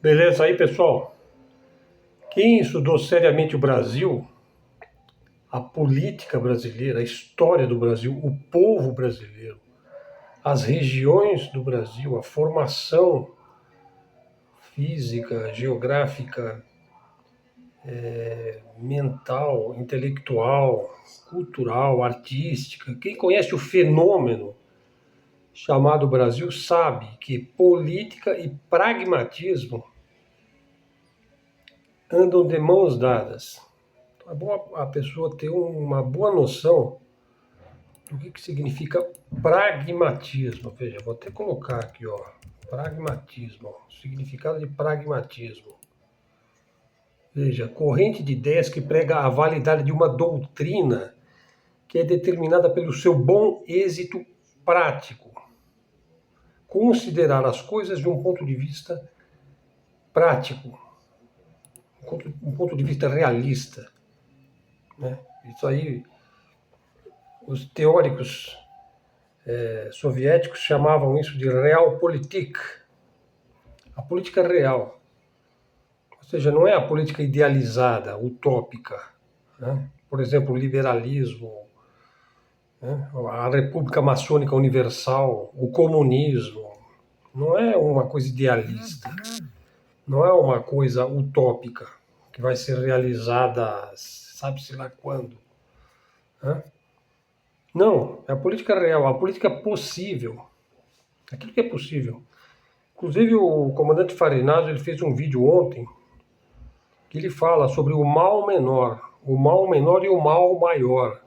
Beleza aí, pessoal? Quem estudou seriamente o Brasil, a política brasileira, a história do Brasil, o povo brasileiro, as regiões do Brasil, a formação física, geográfica, mental, intelectual, cultural, artística, quem conhece o fenômeno chamado Brasil sabe que política e pragmatismo andam de mãos dadas. Então é bom a pessoa ter uma boa noção do que significa pragmatismo. Veja, vou até colocar aqui, ó, pragmatismo, significado de pragmatismo. Veja, corrente de ideias que prega a validade de uma doutrina que é determinada pelo seu bom êxito prático. Considerar as coisas de um ponto de vista prático, um ponto de vista realista, né? Isso aí, os teóricos soviéticos chamavam isso de realpolitik, a política real. Ou seja, não é a política idealizada, utópica, né? Por exemplo, o liberalismo, né? A República Maçônica Universal, o comunismo. Não é uma coisa idealista, não é uma coisa utópica que vai ser realizada sabe-se lá quando, né? Não, é a política real, a política possível, aquilo que é possível. Inclusive o comandante Farinazzo ele fez um vídeo ontem que ele fala sobre o mal menor e o mal maior.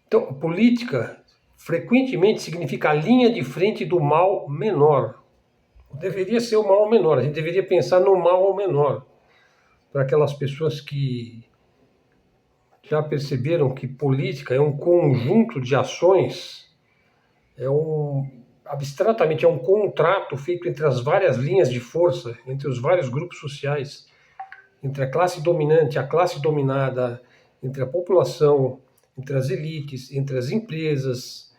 Então, política frequentemente significa a linha de frente do mal menor. Deveria ser o mal menor, a gente deveria pensar no mal menor, para aquelas pessoas que já perceberam que política é um conjunto de ações, abstratamente, é um contrato feito entre as várias linhas de força, entre os vários grupos sociais, entre a classe dominante, a classe dominada, entre a população, entre as elites, entre as empresas,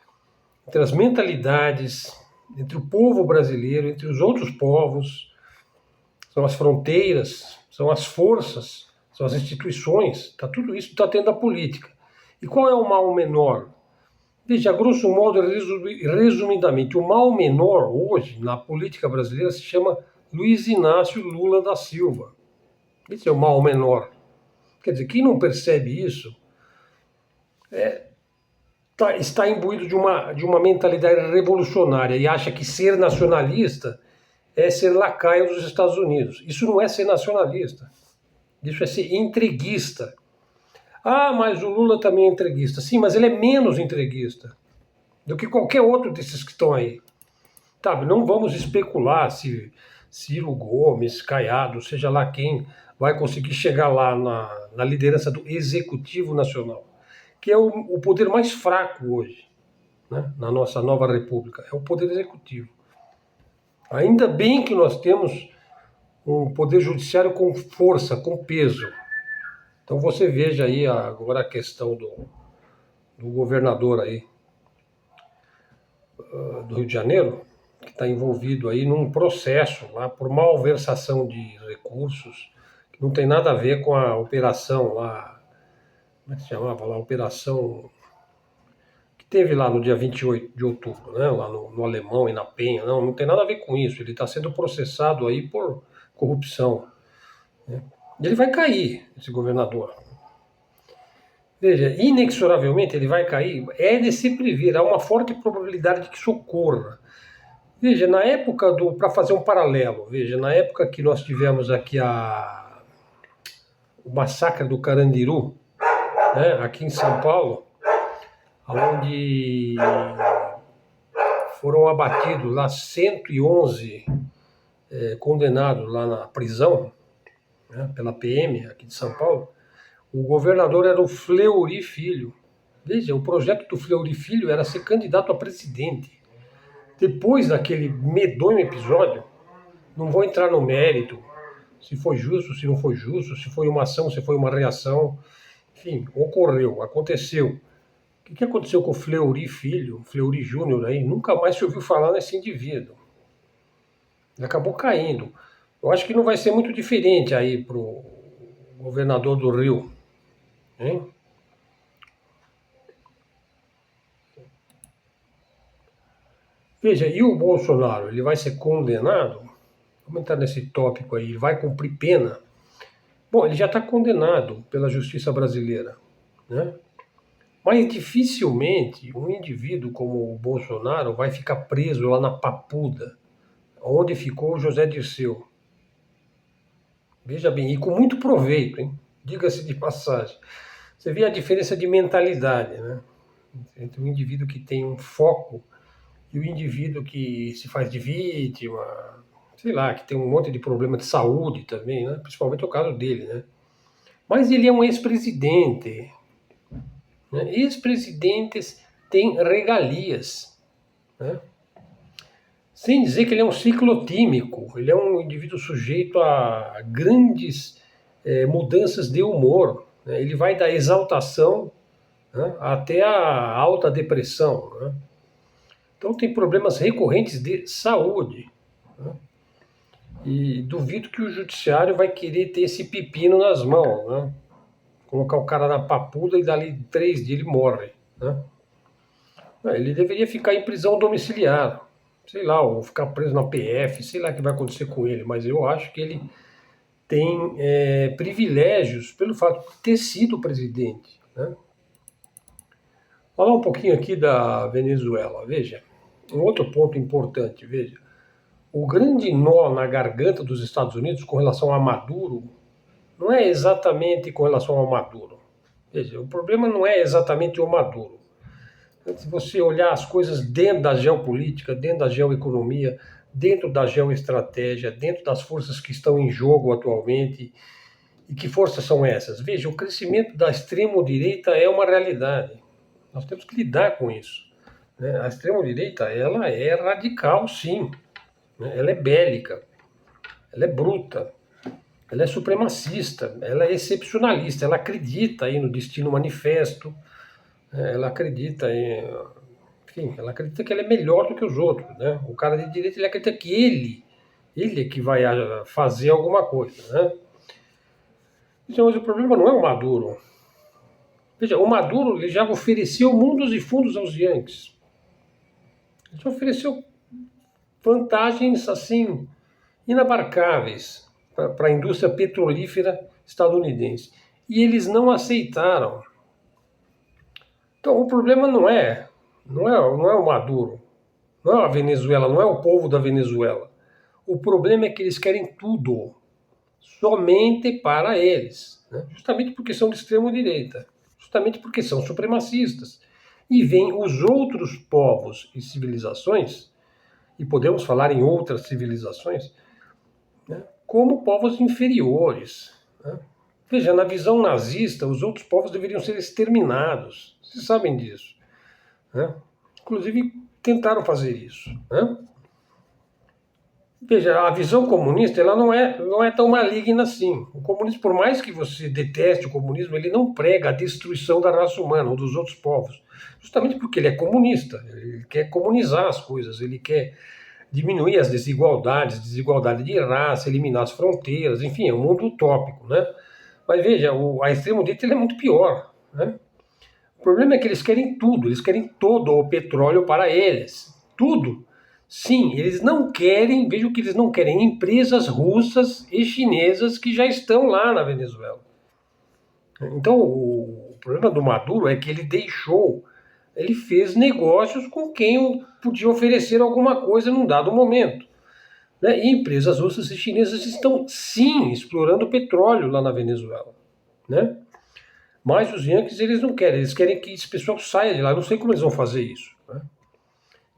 entre as mentalidades, entre o povo brasileiro, entre os outros povos. São as fronteiras, são as forças, são as instituições, tudo isso está dentro da política. E qual é o mal menor? Veja, grosso modo, resumidamente, o mal menor hoje na política brasileira se chama Luiz Inácio Lula da Silva. Esse é o mal menor. Quer dizer, quem não percebe isso está imbuído de uma mentalidade revolucionária e acha que ser nacionalista é ser lacaio dos Estados Unidos. Isso não é ser nacionalista. Isso é ser entreguista. Ah, mas o Lula também é entreguista. Sim, mas ele é menos entreguista do que qualquer outro desses que estão aí. Sabe, não vamos especular se Ciro Gomes, Caiado, seja lá quem, vai conseguir chegar lá na liderança do Executivo Nacional, que é o poder mais fraco hoje, né, na nossa nova república, é o poder executivo. Ainda bem que nós temos um poder judiciário com força, com peso. Então você veja aí agora a questão do governador aí do Rio de Janeiro, que está envolvido aí num processo lá por malversação de recursos, que não tem nada a ver com a operação lá, como é que se chamava lá, a operação que teve lá no dia 28 de outubro, né, lá no Alemão e na Penha, não tem nada a ver com isso, ele está sendo processado aí por corrupção, né? E ele vai cair, esse governador. Veja, inexoravelmente ele vai cair, é de se prever, há uma forte probabilidade de que isso ocorra. Veja, na época para fazer um paralelo, veja, na época que nós tivemos aqui o massacre do Carandiru, né, aqui em São Paulo, onde foram abatidos lá 111 condenados lá na prisão, né, pela PM aqui de São Paulo, o governador era o Fleury Filho. Veja, o projeto do Fleury Filho era ser candidato a presidente. Depois daquele medonho episódio, não vou entrar no mérito, se foi justo, se não foi justo, se foi uma ação, se foi uma reação. Enfim, ocorreu, aconteceu. O que aconteceu com o Fleury Filho, Fleury Júnior aí? Nunca mais se ouviu falar nesse indivíduo. Ele acabou caindo. Eu acho que não vai ser muito diferente aí para o governador do Rio, hein? Veja, e o Bolsonaro, ele vai ser condenado? Vamos entrar nesse tópico aí, ele vai cumprir pena? Bom, ele já está condenado pela justiça brasileira, né? Mas dificilmente um indivíduo como o Bolsonaro vai ficar preso lá na Papuda, onde ficou o José Dirceu. Veja bem, e com muito proveito, hein? Diga-se de passagem. Você vê a diferença de mentalidade, né? Entre um indivíduo que tem um foco e o indivíduo que se faz de vítima, sei lá, que tem um monte de problema de saúde também, né? Principalmente o caso dele, né? Mas ele é um ex-presidente, né? Ex-presidentes têm regalias, né? Sem dizer que ele é um ciclotímico, ele é um indivíduo sujeito a grandes mudanças de humor, né? Ele vai da exaltação, né, até a alta depressão, né? Então tem problemas recorrentes de saúde, né? E duvido que o judiciário vai querer ter esse pepino nas mãos, né? Colocar o cara na papuda e dali 3 dias ele morre, né? Ele deveria ficar em prisão domiciliar, sei lá, ou ficar preso na PF, sei lá o que vai acontecer com ele, mas eu acho que ele tem privilégios pelo fato de ter sido presidente, né? Falar um pouquinho aqui da Venezuela, veja, um outro ponto importante, veja, o grande nó na garganta dos Estados Unidos com relação a Maduro não é exatamente com relação ao Maduro. Veja, o problema não é exatamente o Maduro. Se você olhar as coisas dentro da geopolítica, dentro da geoeconomia, dentro da geoestratégia, dentro das forças que estão em jogo atualmente, e que forças são essas? Veja, o crescimento da extrema-direita é uma realidade. Nós temos que lidar com isso, né? A extrema-direita, ela é radical, sim, né? Ela é bélica, ela é bruta, ela é supremacista, ela é excepcionalista, ela acredita aí no destino manifesto, né? Ela acredita em... Enfim, ela acredita que ela é melhor do que os outros, né? O cara de direita, ele acredita que ele é que vai fazer alguma coisa, né? Então, mas o problema não é o Maduro. Veja, o Maduro ele já ofereceu mundos e fundos aos Yankees. Ele já ofereceu vantagens, assim, inabarcáveis para a indústria petrolífera estadunidense. E eles não aceitaram. Então, o problema não é o Maduro, não é a Venezuela, não é o povo da Venezuela. O problema é que eles querem tudo, somente para eles, né? Justamente porque são de extrema direita, justamente porque são supremacistas. E vêm os outros povos e civilizações, e podemos falar em outras civilizações, né, como povos inferiores, né? Veja, na visão nazista, os outros povos deveriam ser exterminados. Vocês sabem disso, né? Inclusive, tentaram fazer isso, né? Veja, a visão comunista ela não é tão maligna assim. O comunismo, por mais que você deteste o comunismo, ele não prega a destruição da raça humana ou dos outros povos. Justamente porque ele é comunista, ele quer comunizar as coisas, ele quer diminuir as desigualdades, desigualdade de raça, eliminar as fronteiras, enfim, é um mundo utópico, né? Mas veja, a extrema-direita é muito pior, né? O problema é que eles querem tudo, eles querem todo o petróleo para eles, tudo. Sim, eles não querem, veja o que eles não querem, empresas russas e chinesas que já estão lá na Venezuela. Então, o problema do Maduro é que ele fez negócios com quem podia oferecer alguma coisa num dado momento, né? E empresas russas e chinesas estão, sim, explorando petróleo lá na Venezuela, né? Mas os Yankees, eles querem que esse pessoal saia de lá. Eu não sei como eles vão fazer isso, né?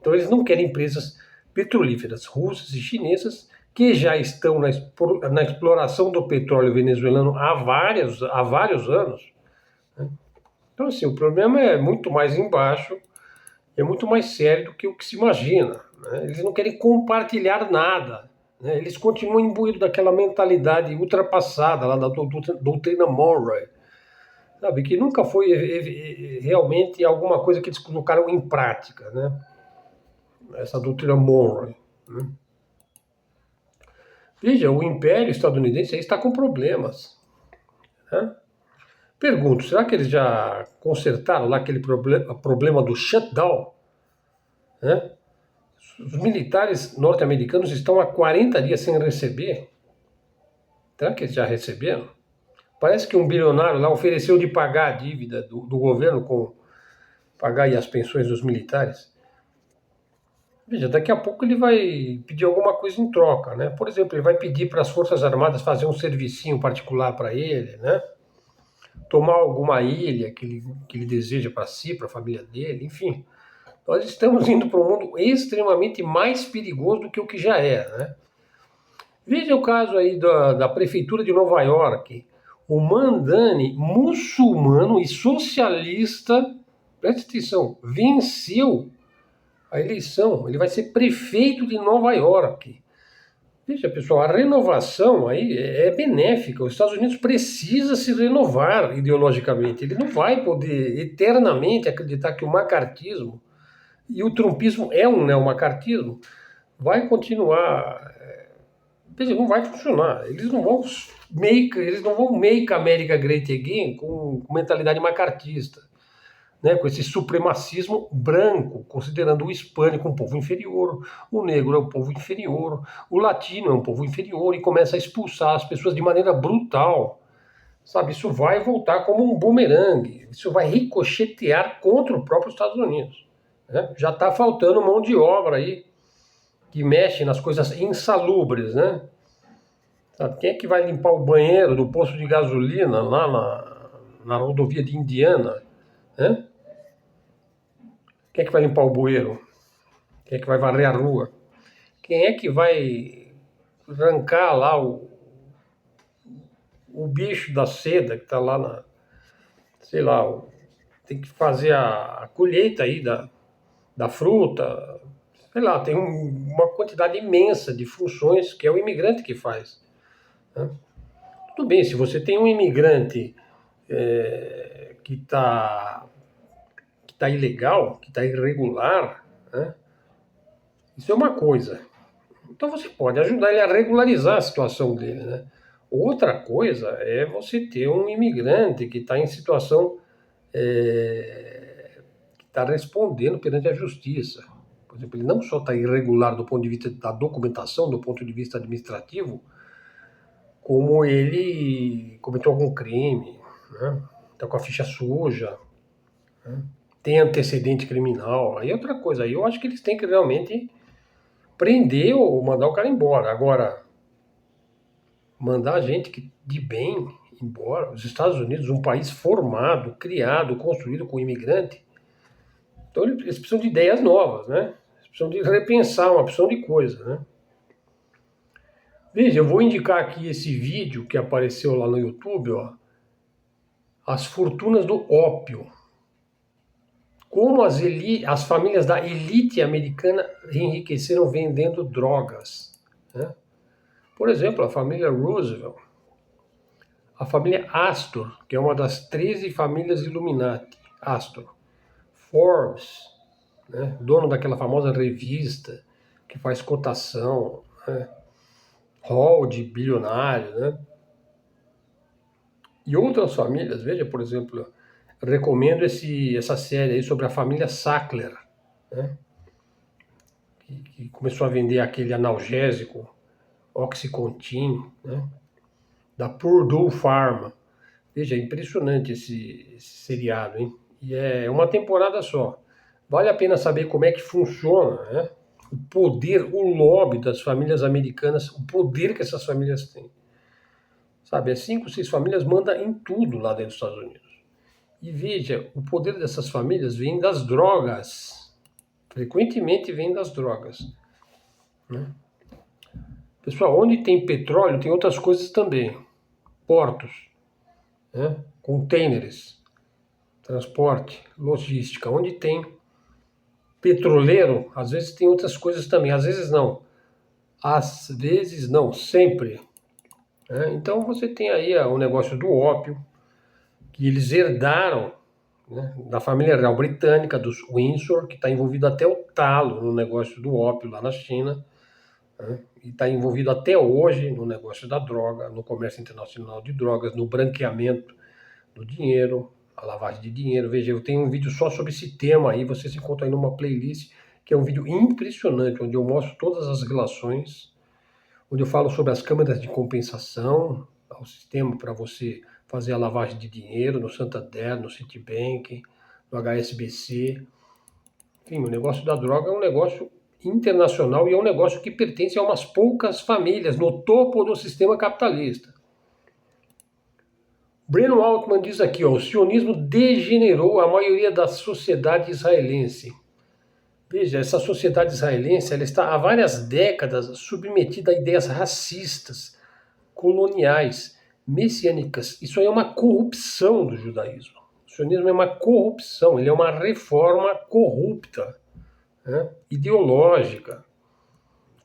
Então, eles não querem empresas petrolíferas russas e chinesas que já estão na exploração do petróleo venezuelano há vários anos, né? Então, assim, o problema é muito mais embaixo, é muito mais sério do que o que se imagina, né? Eles não querem compartilhar nada, né? Eles continuam imbuídos daquela mentalidade ultrapassada lá da doutrina Monroe, sabe? Que nunca foi realmente alguma coisa que eles colocaram em prática, né? Essa doutrina Monroe, né? Veja, o Império estadunidense aí está com problemas, né? Pergunto, será que eles já consertaram lá aquele problema do shutdown, né? Os militares norte-americanos estão há 40 dias sem receber. Será que eles já receberam? Parece que um bilionário lá ofereceu de pagar a dívida do governo com pagar aí as pensões dos militares. Veja, daqui a pouco ele vai pedir alguma coisa em troca, né? Por exemplo, ele vai pedir para as Forças Armadas fazer um servicinho particular para ele, né? Tomar alguma ilha que ele deseja para si, para a família dele, enfim. Nós estamos indo para um mundo extremamente mais perigoso do que o que já é, né? Veja o caso aí da prefeitura de Nova York. O Mandani, muçulmano e socialista, preste atenção, venceu a eleição. Ele vai ser prefeito de Nova York. Veja, pessoal, a renovação aí é benéfica. Os Estados Unidos precisa se renovar ideologicamente. Ele não vai poder eternamente acreditar que o macartismo e o trumpismo é um neomacartismo. Vai continuar. Veja, não vai funcionar. Eles não vão make America Great Again com mentalidade macartista, né, com esse supremacismo branco, considerando o hispânico um povo inferior, o negro é um povo inferior, o latino é um povo inferior, e começa a expulsar as pessoas de maneira brutal. Sabe, isso vai voltar como um bumerangue, isso vai ricochetear contra o próprio Estados Unidos, né? Já está faltando mão de obra aí, que mexe nas coisas insalubres, né? Sabe, quem é que vai limpar o banheiro do posto de gasolina lá na rodovia de Indiana, né? Quem é que vai limpar o bueiro? Quem é que vai varrer a rua? Quem é que vai arrancar lá o bicho da seda que está lá sei lá, tem que fazer a colheita aí da fruta, sei lá, tem uma quantidade imensa de funções que é o imigrante que faz, né? Tudo bem, se você tem um imigrante que tá ilegal, que está irregular, né? Isso é uma coisa. Então você pode ajudar ele a regularizar a situação dele, né? Outra coisa é você ter um imigrante que está em situação que está respondendo perante a justiça. Por exemplo, ele não só está irregular do ponto de vista da documentação, do ponto de vista administrativo, como ele cometeu algum crime, né? Está com a ficha suja, né? Tem antecedente criminal. Aí é outra coisa. Aí eu acho que eles têm que realmente prender ou mandar o cara embora. Agora, mandar a gente de bem embora, os Estados Unidos, um país formado, criado, construído com imigrante, então eles precisam de ideias novas, né? Eles precisam de repensar uma opção de coisa, né? Veja, eu vou indicar aqui esse vídeo que apareceu lá no YouTube, ó, As Fortunas do Ópio. Como as famílias da elite americana enriqueceram vendendo drogas, né? Por exemplo, a família Roosevelt, a família Astor, que é uma das 13 famílias Illuminati, Astor, Forbes, né, dono daquela famosa revista que faz cotação, né, hall de bilionários, né, e outras famílias. Veja, por exemplo, recomendo essa série aí sobre a família Sackler, né, que começou a vender aquele analgésico Oxycontin, né, da Purdue Pharma. Veja, é impressionante esse seriado, hein? E é uma temporada só. Vale a pena saber como é que funciona, né? O poder, o lobby das famílias americanas, o poder que essas famílias têm. Sabe, 5, 6 famílias mandam em tudo lá dentro dos Estados Unidos. E veja, o poder dessas famílias vem das drogas. Frequentemente vem das drogas, né? Pessoal, onde tem petróleo, tem outras coisas também. Portos, né? Containers, transporte, logística. Onde tem petroleiro, às vezes tem outras coisas também. Às vezes não. Às vezes não, sempre, né? Então você tem aí o negócio do ópio, que eles herdaram, né, da família real britânica, dos Windsor, que está envolvido até o talo no negócio do ópio lá na China, né? E está envolvido até hoje no negócio da droga, no comércio internacional de drogas, no branqueamento do dinheiro, a lavagem de dinheiro. Veja, eu tenho um vídeo só sobre esse tema aí, você se encontra aí numa playlist, que é um vídeo impressionante, onde eu mostro todas as relações, onde eu falo sobre as câmaras de compensação, o sistema para você fazer a lavagem de dinheiro no Santander, no Citibank, no HSBC. Enfim, o negócio da droga é um negócio internacional e é um negócio que pertence a umas poucas famílias no topo do sistema capitalista. Breno Altman diz aqui, ó, o sionismo degenerou a maioria da sociedade israelense. Veja, essa sociedade israelense ela está há várias décadas submetida a ideias racistas, coloniais, messiânicas. Isso aí é uma corrupção do judaísmo. O sionismo é uma corrupção, ele é uma reforma corrupta, né, ideológica,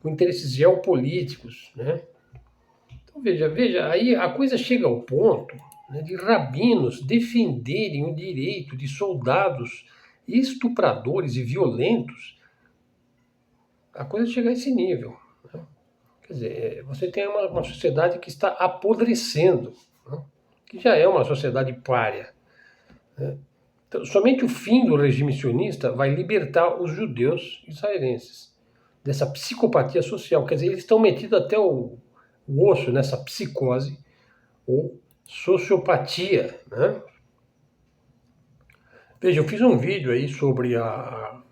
com interesses geopolíticos, né? Então veja, aí a coisa chega ao ponto, né, de rabinos defenderem o direito de soldados estupradores e violentos. A coisa chega a esse nível, né? Quer dizer, você tem uma sociedade que está apodrecendo, né, que já é uma sociedade pária, né? Então, somente o fim do regime sionista vai libertar os judeus israelenses dessa psicopatia social. Quer dizer, eles estão metidos até o osso nessa psicose ou sociopatia, né? Veja, eu fiz um vídeo aí sobre o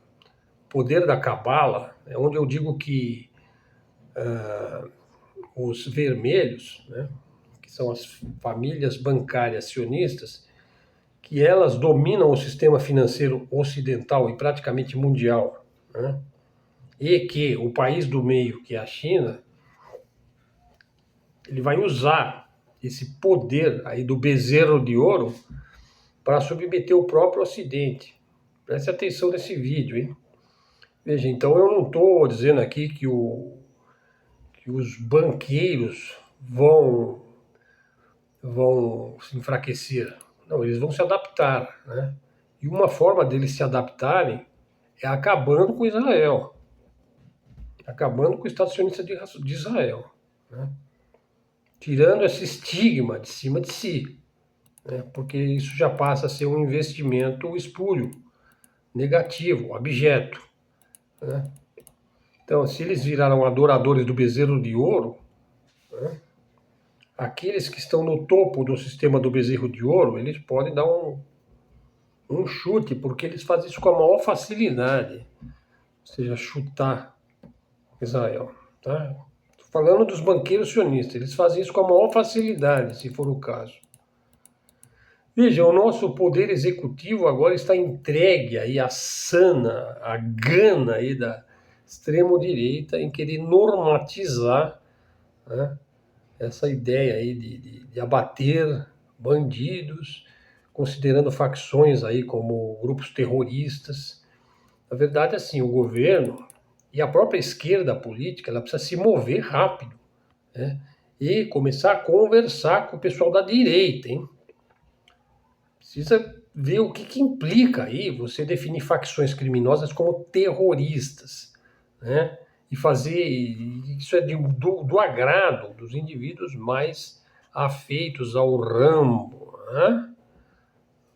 poder da cabala, onde eu digo que os vermelhos, né, que são as famílias bancárias sionistas, que elas dominam o sistema financeiro ocidental e praticamente mundial, né? E que o país do meio, que é a China, ele vai usar esse poder aí do bezerro de ouro para submeter o próprio Ocidente. Preste atenção nesse vídeo, hein? Veja, então eu não estou dizendo aqui que os banqueiros vão se enfraquecer. Não, eles vão se adaptar, né? E uma forma deles se adaptarem é acabando com Israel, acabando com o Estado sionista de Israel, né? Tirando esse estigma de cima de si, né? Porque isso já passa a ser um investimento espúrio, negativo, abjeto, né? Então, se eles viraram adoradores do bezerro de ouro, né, aqueles que estão no topo do sistema do bezerro de ouro, eles podem dar um chute, porque eles fazem isso com a maior facilidade, ou seja, chutar Israel. Tá? Estou falando dos banqueiros sionistas, eles fazem isso com a maior facilidade, se for o caso. Veja, o nosso poder executivo agora está entregue aí à sana, à gana aí da extrema-direita em querer normatizar, né, essa ideia aí de abater bandidos, considerando facções aí como grupos terroristas. Na verdade, assim, o governo e a própria esquerda política, ela precisa se mover rápido, né, e começar a conversar com o pessoal da direita, hein? Precisa ver o que implica aí você definir facções criminosas como terroristas, né? E fazer isso é do agrado dos indivíduos mais afeitos ao ramo, né,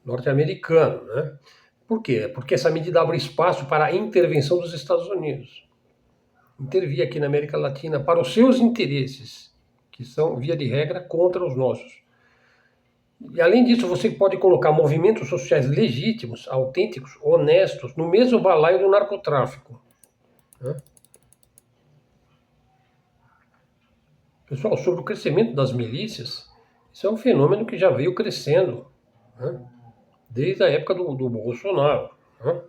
norte-americano, né? Por quê? Porque essa medida abre espaço para a intervenção dos Estados Unidos, intervir aqui na América Latina para os seus interesses, que são, via de regra, contra os nossos. E além disso, você pode colocar movimentos sociais legítimos, autênticos, honestos, no mesmo balaio do narcotráfico, né? Pessoal, sobre o crescimento das milícias, isso é um fenômeno que já veio crescendo, né, desde a época do Bolsonaro, né?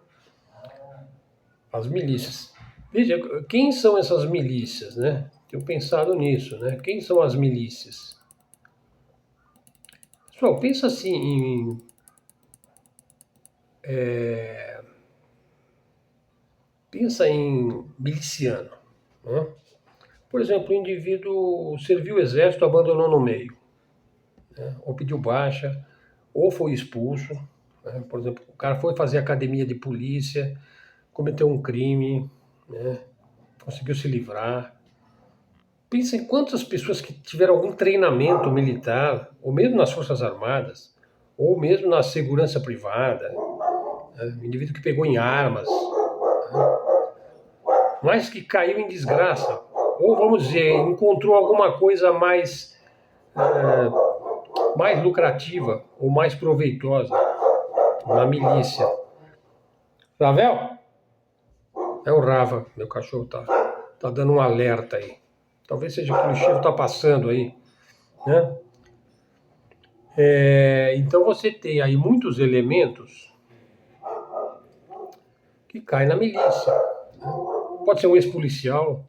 As milícias. Veja, quem são essas milícias, né? Tenho pensado nisso, né? Quem são as milícias? Pessoal, pensa assim pensa em miliciano, né? Por exemplo, o indivíduo serviu o exército, abandonou no meio, né, ou pediu baixa, ou foi expulso, né? Por exemplo, o cara foi fazer academia de polícia, cometeu um crime, né, conseguiu se livrar. Pensa em quantas pessoas que tiveram algum treinamento militar, ou mesmo nas Forças Armadas, ou mesmo na segurança privada, né? Indivíduo que pegou em armas, mas que caiu em desgraça, ou vamos dizer, encontrou alguma coisa mais lucrativa ou mais proveitosa na milícia. Ravel? É o Rava, meu cachorro tá dando um alerta aí. Talvez seja que o cheiro tá passando aí, né? Então você tem aí muitos elementos que caem na milícia. Pode ser um ex-policial,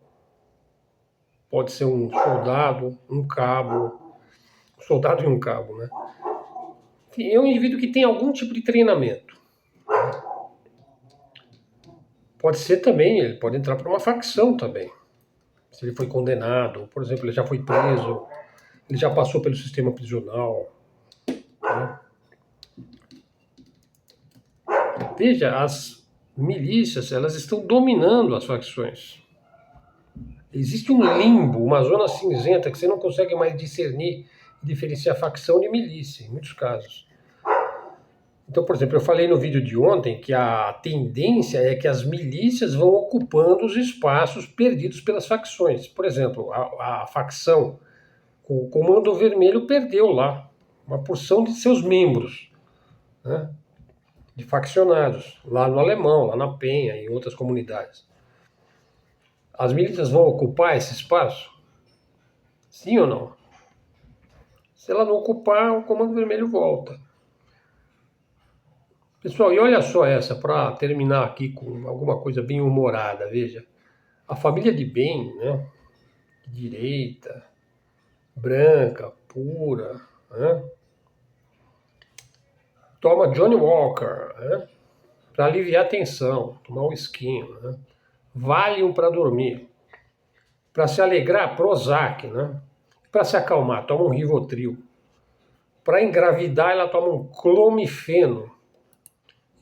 pode ser um soldado, um cabo, um soldado e um cabo, né? Enfim, é um indivíduo que tem algum tipo de treinamento. Pode ser também, ele pode entrar para uma facção também. Se ele foi condenado, por exemplo, ele já foi preso, ele já passou pelo sistema prisional, né? Veja, as milícias, elas estão dominando as facções. Existe um limbo, uma zona cinzenta que você não consegue mais discernir, diferenciar facção de milícia, em muitos casos. Então, por exemplo, eu falei no vídeo de ontem que a tendência é que as milícias vão ocupando os espaços perdidos pelas facções. Por exemplo, a facção com o Comando Vermelho perdeu lá uma porção de seus membros, né, de faccionados, lá no Alemão, lá na Penha e em outras comunidades. As milícias vão ocupar esse espaço? Sim ou não? Se ela não ocupar, o Comando Vermelho volta. Pessoal, e olha só essa, para terminar aqui com alguma coisa bem humorada, veja. A família de bem, né, de direita, branca, pura, né, toma Johnny Walker, né, para aliviar a tensão, tomar um esquinho, né, Valium para dormir, para se alegrar, Prozac, né, para se acalmar, toma um Rivotril, para engravidar ela toma um clomifeno,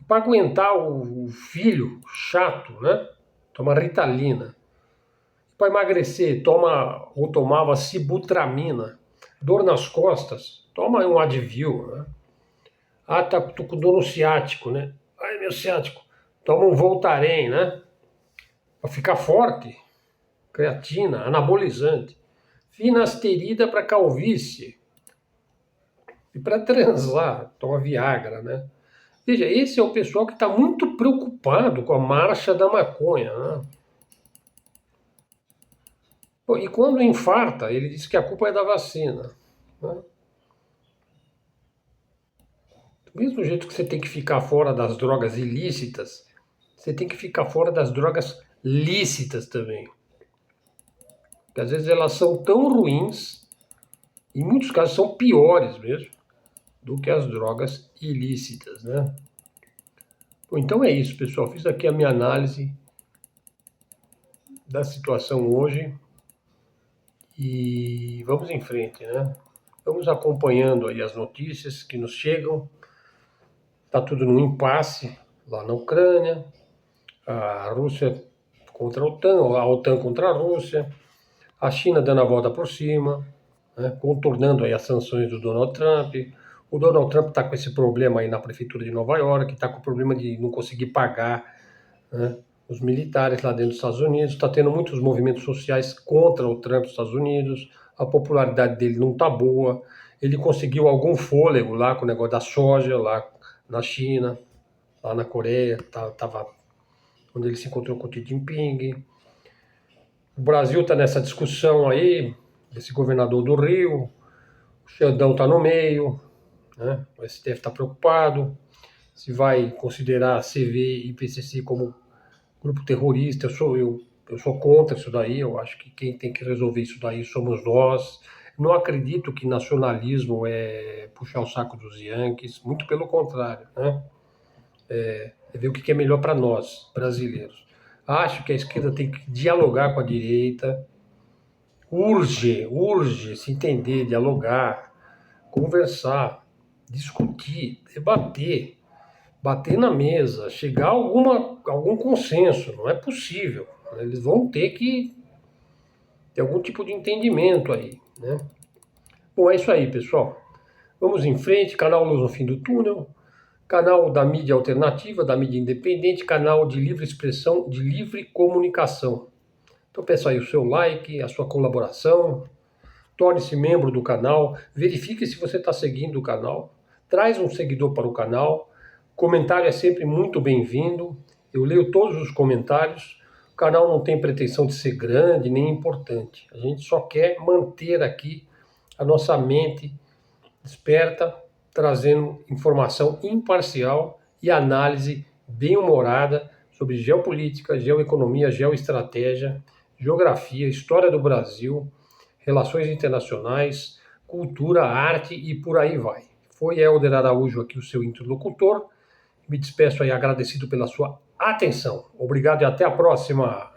para aguentar o filho chato, né, toma Ritalina. Para emagrecer, toma ou tomava sibutramina. Dor nas costas, toma um Advil, né? Ah, tô com dor no ciático, né? Ai, meu ciático. Toma um Voltaren, né? Para ficar forte. Creatina, anabolizante. Finasterida para calvície. E para transar, toma Viagra, né? Veja, esse é o pessoal que está muito preocupado com a marcha da maconha, né? E quando infarta, ele diz que a culpa é da vacina, né? Do mesmo jeito que você tem que ficar fora das drogas ilícitas, você tem que ficar fora das drogas lícitas também. Porque às vezes elas são tão ruins, em muitos casos são piores mesmo, do que as drogas ilícitas, né? Bom, então é isso, pessoal. Fiz aqui a minha análise da situação hoje e vamos em frente, né? Vamos acompanhando aí as notícias que nos chegam. Está tudo num impasse lá na Ucrânia, a Rússia contra a OTAN contra a Rússia, a China dando a volta por cima, né, contornando aí as sanções do Donald Trump. O Donald Trump está com esse problema aí na prefeitura de Nova York, está com o problema de não conseguir pagar, né, os militares lá dentro dos Estados Unidos, está tendo muitos movimentos sociais contra o Trump nos Estados Unidos, a popularidade dele não está boa, ele conseguiu algum fôlego lá com o negócio da soja lá na China, lá na Coreia, estava onde ele se encontrou com o Xi Jinping. O Brasil está nessa discussão aí, esse governador do Rio, o Xandão está no meio, né? O STF está preocupado, se vai considerar a CV e PCC como grupo terrorista. Eu sou contra isso daí, eu acho que quem tem que resolver isso daí somos nós. Não acredito que nacionalismo é puxar o saco dos Yankees, muito pelo contrário, né? É ver o que é melhor para nós, brasileiros. Acho que a esquerda tem que dialogar com a direita, urge se entender, dialogar, conversar, discutir, debater, bater na mesa, chegar a algum consenso. Não é possível. Eles vão ter que Tem algum tipo de entendimento aí, né? Bom, é isso aí, pessoal. Vamos em frente, canal Luz no Fim do Túnel, canal da mídia alternativa, da mídia independente, canal de livre expressão, de livre comunicação. Então peço aí o seu like, a sua colaboração, torne-se membro do canal, verifique se você está seguindo o canal, traz um seguidor para o canal, comentário é sempre muito bem-vindo, eu leio todos os comentários, o canal não tem pretensão de ser grande nem importante, a gente só quer manter aqui a nossa mente desperta, trazendo informação imparcial e análise bem-humorada sobre geopolítica, geoeconomia, geoestratégia, geografia, história do Brasil, relações internacionais, cultura, arte e por aí vai. Foi Helder Araújo aqui o seu interlocutor. Me despeço aí agradecido pela sua atenção. Obrigado e até a próxima.